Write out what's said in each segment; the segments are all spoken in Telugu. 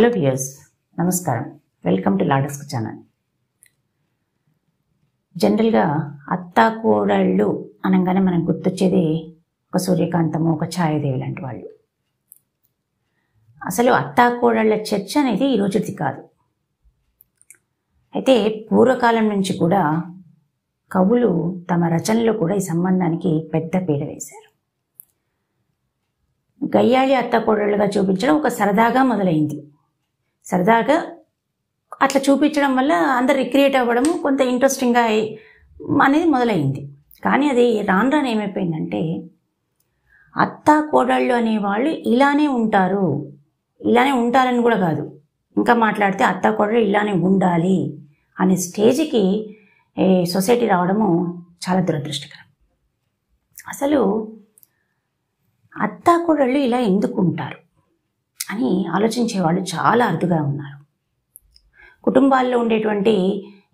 హలో వ్యూయర్స్, నమస్కారం. వెల్కమ్ టు లాడస్క్ ఛానల్. జనరల్గా అత్తా కోడళ్ళు అనగానే మనకు గుర్తొచ్చేది ఒక సూర్యకాంతము, ఒక ఛాయాదేవి లాంటి వాళ్ళు. అసలు అత్తా కోడళ్ళ చర్చ అనేది ఈరోజుది కాదు. అయితే పూర్వకాలం నుంచి కూడా కవులు తమ రచనలో కూడా ఈ సంబంధానికి పెద్ద పీడ వేశారు. గయ్యాళి అత్తా కోడళ్ళుగా చూపించడం ఒక సరదాగా మొదలైంది. సరదాగా అట్లా చూపించడం వల్ల అందరు రిక్రియేట్ అవ్వడము కొంత ఇంట్రెస్టింగ్గా అనేది మొదలైంది. కానీ అది రాను రాను ఏమైపోయిందంటే, అత్తా కోడళ్ళు అనేవాళ్ళు ఇలానే ఉంటారని కూడా కాదు, ఇంకా మాట్లాడితే అత్తా కోడళ్ళు ఇలానే ఉండాలి అనే స్టేజ్కి సొసైటీ రావడము చాలా దురదృష్టకరం. అసలు అత్తా కోడళ్ళు ఇలా ఎందుకు ఉంటారు అని ఆలోచించే వాళ్ళు చాలా అరుదుగా ఉన్నారు. కుటుంబాల్లో ఉండేటువంటి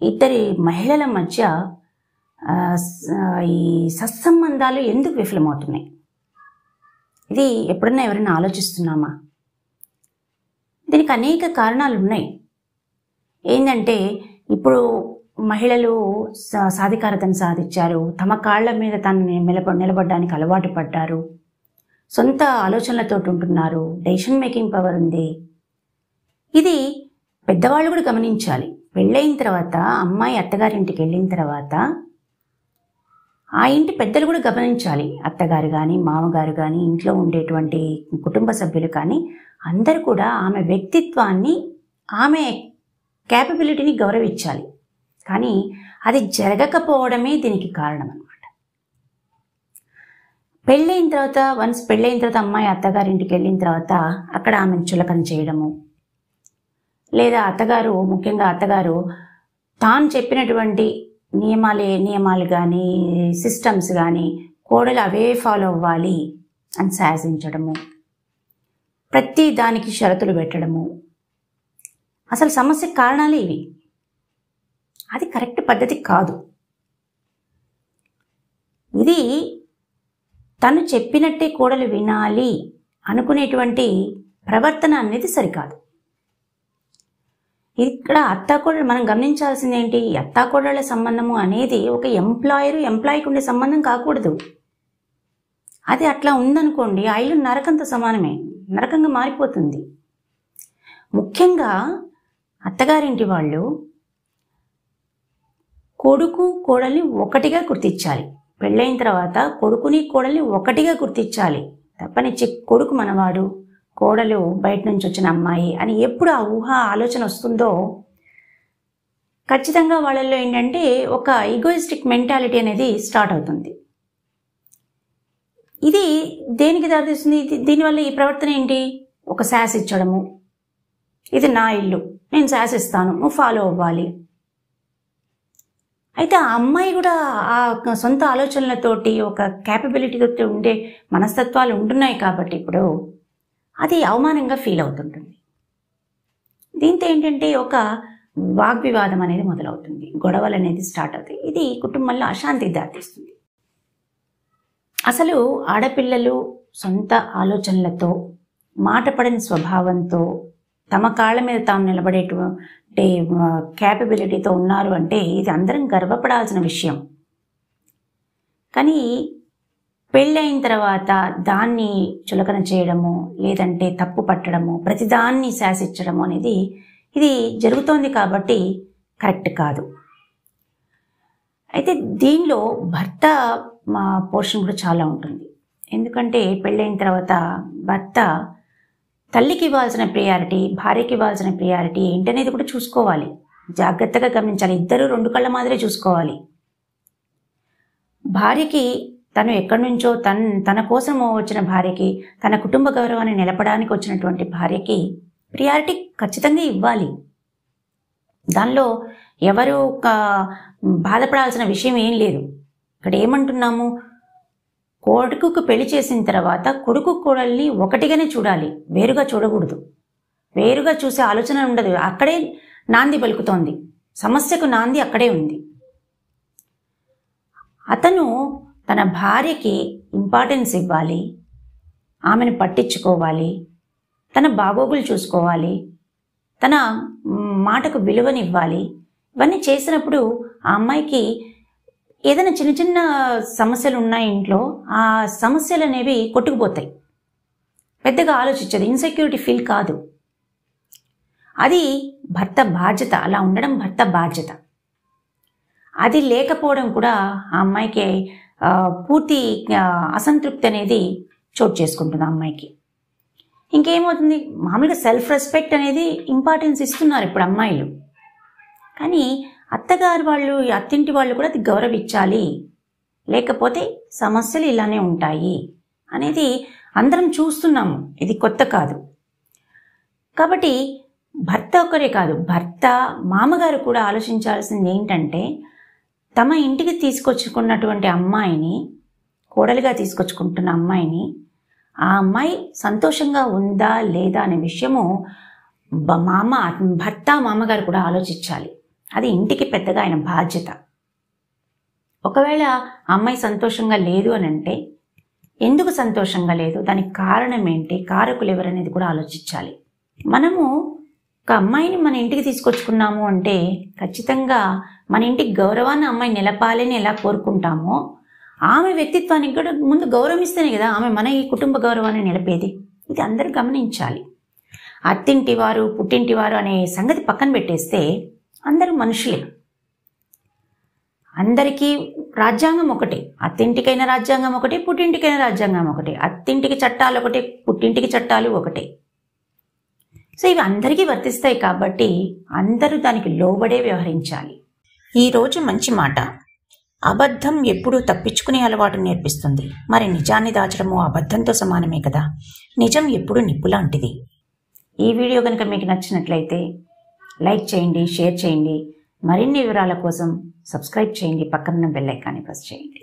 ఇద్దరి మహిళల మధ్య ఈ సత్సంబంధాలు ఎందుకు విఫలమవుతున్నాయి? ఇది ఎప్పుడన్నా ఎవరైనా ఆలోచిస్తున్నామా? దీనికి అనేక కారణాలు ఉన్నాయి. ఏంటంటే, ఇప్పుడు మహిళలు సాధికారతను సాధించారు, తమ కాళ్ళ మీద తాను నిలబడడానికి అలవాటు పడ్డారు, సొంత ఆలోచనలతో ఉంటున్నారు, డెసిషన్ మేకింగ్ పవర్ ఉంది. ఇది పెద్దవాళ్ళు కూడా గమనించాలి. పెళ్ళైన తర్వాత అమ్మాయి అత్తగారింటికి వెళ్ళిన తర్వాత ఆ ఇంటి పెద్దలు కూడా గమనించాలి. అత్తగారు కానీ, మామగారు కానీ, ఇంట్లో ఉండేటువంటి కుటుంబ సభ్యులు కానీ అందరూ కూడా ఆమె వ్యక్తిత్వాన్ని, ఆమె క్యాపబిలిటీని గౌరవించాలి. కానీ అది జరగకపోవడమే దీనికి కారణం అన్నమాట. పెళ్ళైన తర్వాత అమ్మాయి అత్తగారింటికి వెళ్ళిన తర్వాత అక్కడ ఆమెను చులకన చేయడము, లేదా ముఖ్యంగా అత్తగారు తాను చెప్పినటువంటి నియమాలు కానీ, సిస్టమ్స్ కానీ కోడలు అవే ఫాలో అవ్వాలి అని శాసించడము, ప్రతి దానికి షరతులు పెట్టడము. అసలు సమస్య కారణాలు ఇవి. అది కరెక్ట్ పద్ధతి కాదు. ఇది తను చెప్పినట్టే కోడలు వినాలి అనుకునేటువంటి ప్రవర్తన అనేది సరికాదు. ఇక్కడ అత్తాకోడలు మనం గమనించాల్సింది ఏంటి? అత్తాకోడళ్ళ సంబంధము అనేది ఒక ఎంప్లాయీకి ఉండే సంబంధం కాకూడదు. అది అట్లా ఉందనుకోండి, ఆ ఇల్లు నరకంతో సమానమే, నరకంగా మారిపోతుంది. ముఖ్యంగా అత్తగారింటి వాళ్ళు కొడుకు కోడల్ని ఒకటిగా గుర్తించాలి. పెళ్ళైన తర్వాత కొడుకుని కోడల్ని ఒకటిగా గుర్తించాలి. తప్పనిచ్చి కొడుకు మనవాడు, కోడలు బయట నుంచి వచ్చిన అమ్మాయి అని ఎప్పుడు ఆ ఆలోచన వస్తుందో ఖచ్చితంగా వాళ్ళల్లో ఏంటంటే ఒక ఈగోయిస్టిక్ మెంటాలిటీ అనేది స్టార్ట్ అవుతుంది. ఇది దేనికి దారితీస్తుంది? దీనివల్ల ఈ ప్రవర్తన ఏంటి? ఒక శాసిచ్చడము, ఇది నా ఇల్లు, నేను శాసిస్తాను, నువ్వు ఫాలో అవ్వాలి. అయితే ఆ అమ్మాయి కూడా ఆ సొంత ఆలోచనలతోటి ఒక క్యాపబిలిటీతో ఉండే మనస్తత్వాలు ఉంటున్నాయి కాబట్టి ఇప్పుడు అది అవమానంగా ఫీల్ అవుతుంటుంది. దీంతో ఏంటంటే ఒక వాగ్వివాదం అనేది మొదలవుతుంది, గొడవలు అనేది స్టార్ట్ అవుతాయి. ఇది కుటుంబంలో అశాంతికి దారితీస్తుంది. అసలు ఆడపిల్లలు సొంత ఆలోచనలతో, మాట పడని స్వభావంతో, తమ కాళ్ళ మీద తాము నిలబడేటువంటి క్యాపబిలిటీతో ఉన్నారు అంటే ఇది అందరం గర్వపడాల్సిన విషయం. కానీ పెళ్ళైన తర్వాత దాన్ని చులకన చేయడము, లేదంటే తప్పు పట్టడము, ప్రతిదాన్ని శాసించడము అనేది ఇది జరుగుతోంది కాబట్టి కరెక్ట్ కాదు. అయితే దీనిలో భర్త పోర్షన్ కూడా చాలా ఉంటుంది. ఎందుకంటే పెళ్ళైన తర్వాత భర్త తల్లికి ఇవ్వాల్సిన ప్రియారిటీ, భార్యకి ఇవ్వాల్సిన ప్రియారిటీ ఏంటనేది కూడా చూసుకోవాలి, జాగ్రత్తగా గమనించాలి. ఇద్దరు రెండు కళ్ళ మాదిరే చూసుకోవాలి. భార్యకి తను ఎక్కడి నుంచో తన కోసం వచ్చిన భార్యకి, తన కుటుంబ గౌరవాన్ని నిలపడానికి వచ్చినటువంటి భార్యకి ప్రియారిటీ ఖచ్చితంగా ఇవ్వాలి. దానిలో ఎవరు బాధపడాల్సిన విషయం ఏం లేదు. ఇక్కడ ఏమంటున్నాము? కొడుకుకు పెళ్లి చేసిన తర్వాత కొడుకు కోడల్ని ఒకటిగానే చూడాలి, వేరుగా చూడకూడదు. వేరుగా చూసే ఆలోచన ఉండదు. అక్కడే నాంది పలుకుతోంది, సమస్యకు నాంది అక్కడే ఉంది. అతను తన భార్యకి ఇంపార్టెన్స్ ఇవ్వాలి, ఆమెను పట్టించుకోవాలి, తన బాగోగులు చూసుకోవాలి, తన మాటకు విలువనివ్వాలి. ఇవన్నీ చేసినప్పుడు ఆ అమ్మాయికి ఏదైనా చిన్న చిన్న సమస్యలు ఉన్నాయి ఇంట్లో, ఆ సమస్యలు అనేవి కొట్టుకుపోతాయి. పెద్దగా ఆలోచించదు, ఇన్సెక్యూరిటీ ఫీల్ కాదు. అది భర్త బాధ్యత, అలా ఉండడం భర్త బాధ్యత. అది లేకపోవడం కూడా ఆ అమ్మాయికి పూర్తి అసంతృప్తి అనేది చోటు చేసుకుంటుంది ఆ అమ్మాయికి. ఇంకేమవుతుంది, మామూలుగా సెల్ఫ్ రెస్పెక్ట్ అనేది ఇంపార్టెన్స్ ఇస్తున్నారు ఇప్పుడు అమ్మాయిలు. కానీ అత్తగారు వాళ్ళు, అత్తింటి వాళ్ళు కూడా అది గౌరవించాలి, లేకపోతే సమస్యలు ఇలానే ఉంటాయి అనేది అందరం చూస్తున్నాము. ఇది కొత్త కాదు. కాబట్టి భర్త ఒకరే కాదు, భర్త మామగారు కూడా ఆలోచించాల్సింది ఏంటంటే, తమ ఇంటికి తీసుకొచ్చుకున్నటువంటి అమ్మాయిని, కోడలిగా తీసుకొచ్చుకుంటున్న అమ్మాయిని, ఆ అమ్మాయి సంతోషంగా ఉందా లేదా అనే విషయము భర్త మామగారు కూడా ఆలోచించాలి. అది ఇంటికి పెద్దగా ఆయన బాధ్యత. ఒకవేళ అమ్మాయి సంతోషంగా లేదు అని అంటే, ఎందుకు సంతోషంగా లేదు, దానికి కారణం ఏంటి, కారకులు ఎవరనేది కూడా ఆలోచించాలి. మనము ఒక అమ్మాయిని మన ఇంటికి తీసుకొచ్చుకున్నాము అంటే ఖచ్చితంగా మన ఇంటికి గౌరవాన్ని అమ్మాయి నిలపాలని ఎలా కోరుకుంటామో, ఆమె వ్యక్తిత్వానికి కూడా ముందు గౌరవిస్తేనే కదా ఆమె మన ఈ కుటుంబ గౌరవాన్ని నిలిపేది. ఇది అందరూ గమనించాలి. అత్తింటివారు పుట్టింటివారు అనే సంగతి పక్కన పెట్టేస్తే అందరూ మనుషులే. అందరికీ రాజ్యాంగం ఒకటే, అత్తింటికైనా రాజ్యాంగం ఒకటే, పుట్టింటికైనా రాజ్యాంగం ఒకటే. అత్తింటికి చట్టాలు ఒకటే, పుట్టింటికి చట్టాలు ఒకటే. సో ఇవి అందరికీ వర్తిస్తాయి కాబట్టి అందరూ దానికి లోబడే వ్యవహరించాలి. ఈరోజు మంచి మాట, అబద్ధం ఎప్పుడూ తప్పించుకునే అలవాటు నేర్పిస్తుంది. మరి నిజాన్ని దాచడము అబద్ధంతో సమానమే కదా. నిజం ఎప్పుడూ నిప్పు లాంటిది. ఈ వీడియో కనుక మీకు నచ్చినట్లయితే లైక్ చేయండి, షేర్ చేయండి. మరిన్ని వివరాల కోసం సబ్స్క్రైబ్ చేయండి, పక్కన బెల్ ఐకాన్ని ప్రెస్ చేయండి.